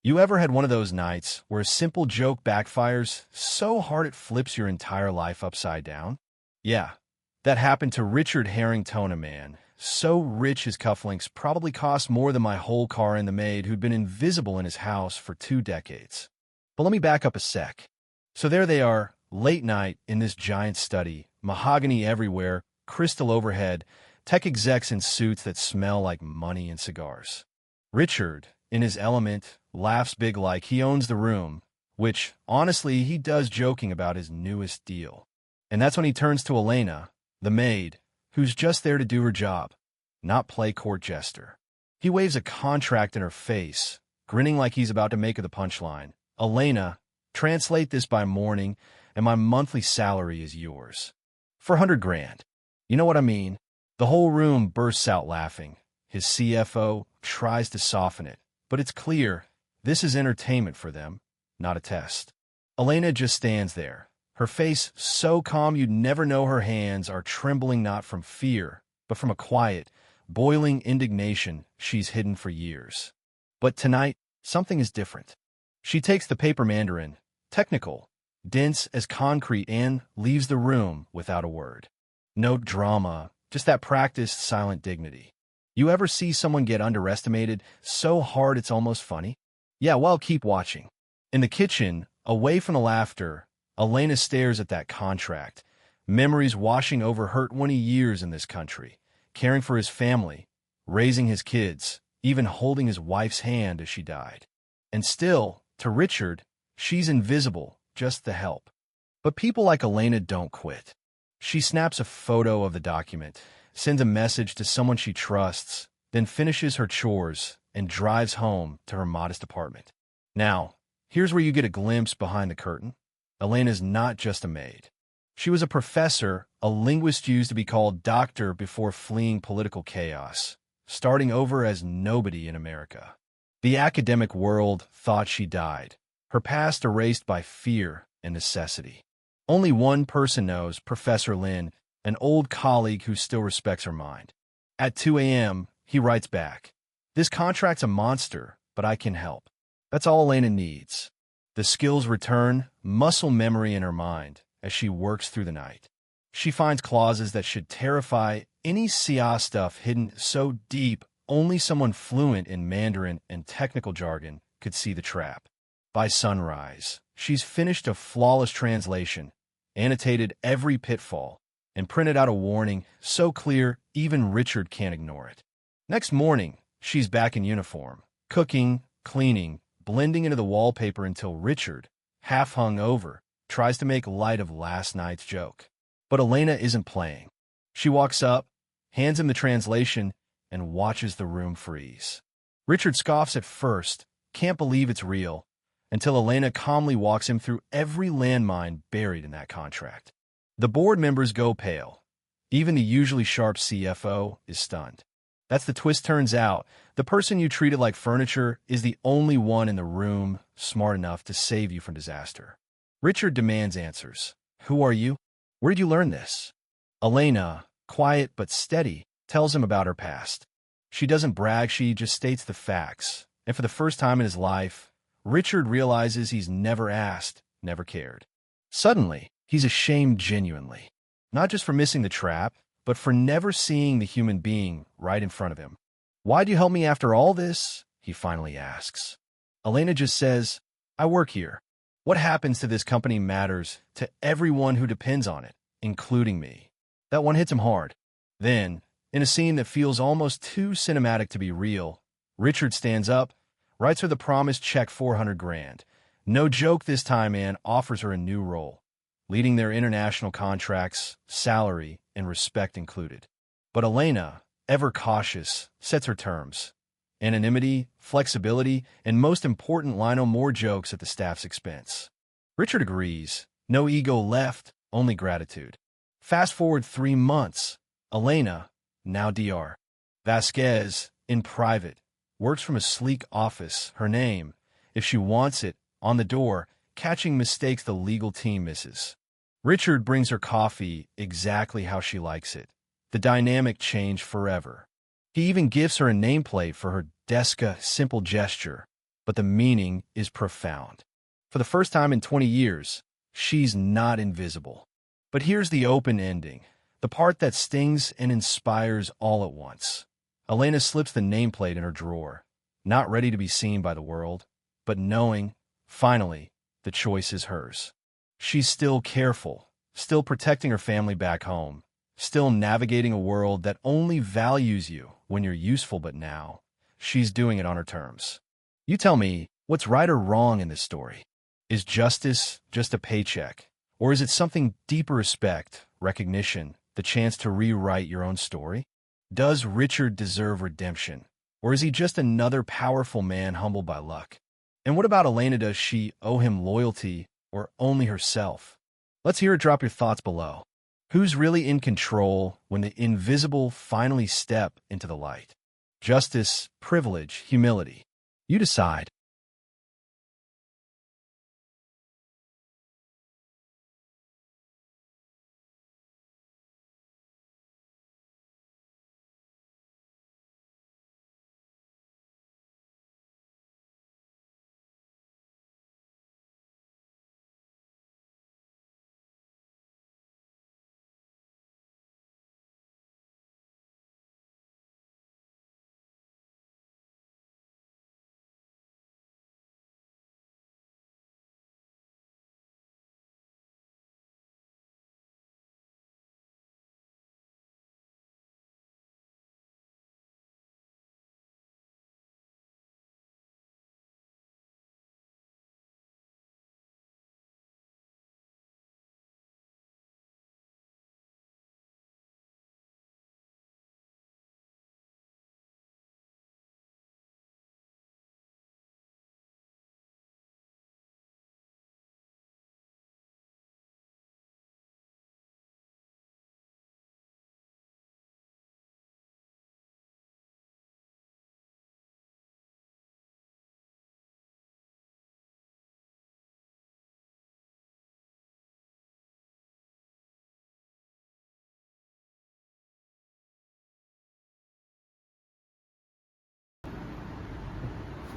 You ever had one of those nights where a simple joke backfires so hard it flips your entire life upside down? Yeah, that happened to Richard Harrington, a man so rich his cufflinks probably cost more than my whole car and the maid who'd been invisible in his house for 2 decades. But let me back up a sec. So there they are, late night in this giant study, mahogany everywhere, crystal overhead, tech execs in suits that smell like money and cigars. Richard, in his element, laughs big like he owns the room, which, honestly, he does joking about his newest deal. And that's when he turns to Elena, the maid, who's just there to do her job, not play court jester. He waves a contract in her face, grinning like he's about to make her the punchline. Elena, translate this by morning, and my monthly salary is yours. For 100 grand. You know what I mean? The whole room bursts out laughing. His CFO tries to soften it, but it's clear this is entertainment for them, not a test. Elena just stands there, her face so calm you'd never know her hands are trembling not from fear, but from a quiet, boiling indignation she's hidden for years. But tonight, something is different. She takes the paper mandarin, technical, dense as concrete, and leaves the room without a word. No drama, just that practiced silent dignity. You ever see someone get underestimated so hard it's almost funny? Yeah, well, keep watching. In the kitchen, away from the laughter, Elena stares at that contract, memories washing over her 20 years in this country, caring for his family, raising his kids, even holding his wife's hand as she died. And still, to Richard, she's invisible, just the help. But people like Elena don't quit. She snaps a photo of the document, sends a message to someone she trusts, then finishes her chores and drives home to her modest apartment. Now, here's where you get a glimpse behind the curtain. Elena's not just a maid. She was a professor, a linguist used to be called doctor before fleeing political chaos, starting over as nobody in America. The academic world thought she died, her past erased by fear and necessity. Only one person knows, Professor Lin, an old colleague who still respects her mind. At 2 a.m., he writes back, "This contract's a monster, but I can help." That's all Elena needs. The skills return, muscle memory in her mind, as she works through the night. She finds clauses that should terrify any CIA stuff hidden so deep only someone fluent in Mandarin and technical jargon could see the trap. By sunrise, she's finished a flawless translation, annotated every pitfall, and printed out a warning so clear even Richard can't ignore it. Next morning, she's back in uniform, cooking, cleaning, blending into the wallpaper until Richard, half hung over, tries to make light of last night's joke. But Elena isn't playing. She walks up, hands him the translation, and watches the room freeze. Richard scoffs at first, can't believe it's real, until Elena calmly walks him through every landmine buried in that contract. The board members go pale. Even the usually sharp CFO is stunned. That's the twist. Turns out, the person you treated like furniture is the only one in the room smart enough to save you from disaster. Richard demands answers. Who are you? Where did you learn this? Elena, quiet but steady, tells him about her past. She doesn't brag, she just states the facts. And for the first time in his life, Richard realizes he's never asked, never cared. Suddenly, he's ashamed genuinely. Not just for missing the trap, but for never seeing the human being right in front of him. "Why'd you help me after all this?" he finally asks. Elena just says, "I work here. What happens to this company matters to everyone who depends on it, including me." That one hits him hard. Then, in a scene that feels almost too cinematic to be real, Richard stands up, writes her the promised check, 400 grand. No joke this time, and offers her a new role, leading their international contracts, salary, and respect included. But Elena, ever cautious, sets her terms. Anonymity, flexibility, and most important, no more jokes at the staff's expense. Richard agrees. No ego left, only gratitude. Fast forward 3 months. Elena, now Dr. Vasquez, in private, works from a sleek office, her name, if she wants it, on the door, catching mistakes the legal team misses. Richard brings her coffee exactly how she likes it. The dynamic changed forever. He even gives her a nameplate for her desk, a simple gesture, but the meaning is profound. For the first time in 20 years, she's not invisible. But here's the open ending, the part that stings and inspires all at once. Elena slips the nameplate in her drawer, not ready to be seen by the world, but knowing, finally, the choice is hers. She's still careful, still protecting her family back home, still navigating a world that only values you when you're useful, but now, she's doing it on her terms. You tell me, what's right or wrong in this story? Is justice just a paycheck? Or is it something deeper: respect, recognition, the chance to rewrite your own story? Does Richard deserve redemption? Or is he just another powerful man humbled by luck? And what about Elena? Does she owe him loyalty or only herself? Let's hear it. Drop your thoughts below. Who's really in control when the invisible finally step into the light? Justice, privilege, humility. You decide.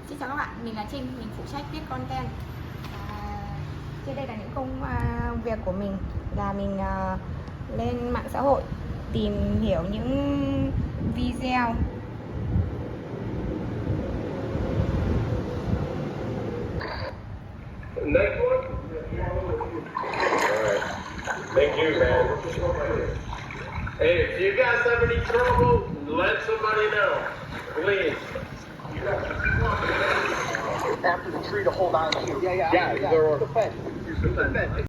Xin chào các bạn, mình là Trinh, mình phụ trách viết content. Trên đây là những công việc của mình, là mình lên mạng xã hội tìm hiểu những video. Next one? Alright. Thank you, man. Hey, if you guys have any trouble, let somebody know. Please. After the tree to hold on to. Yeah, they're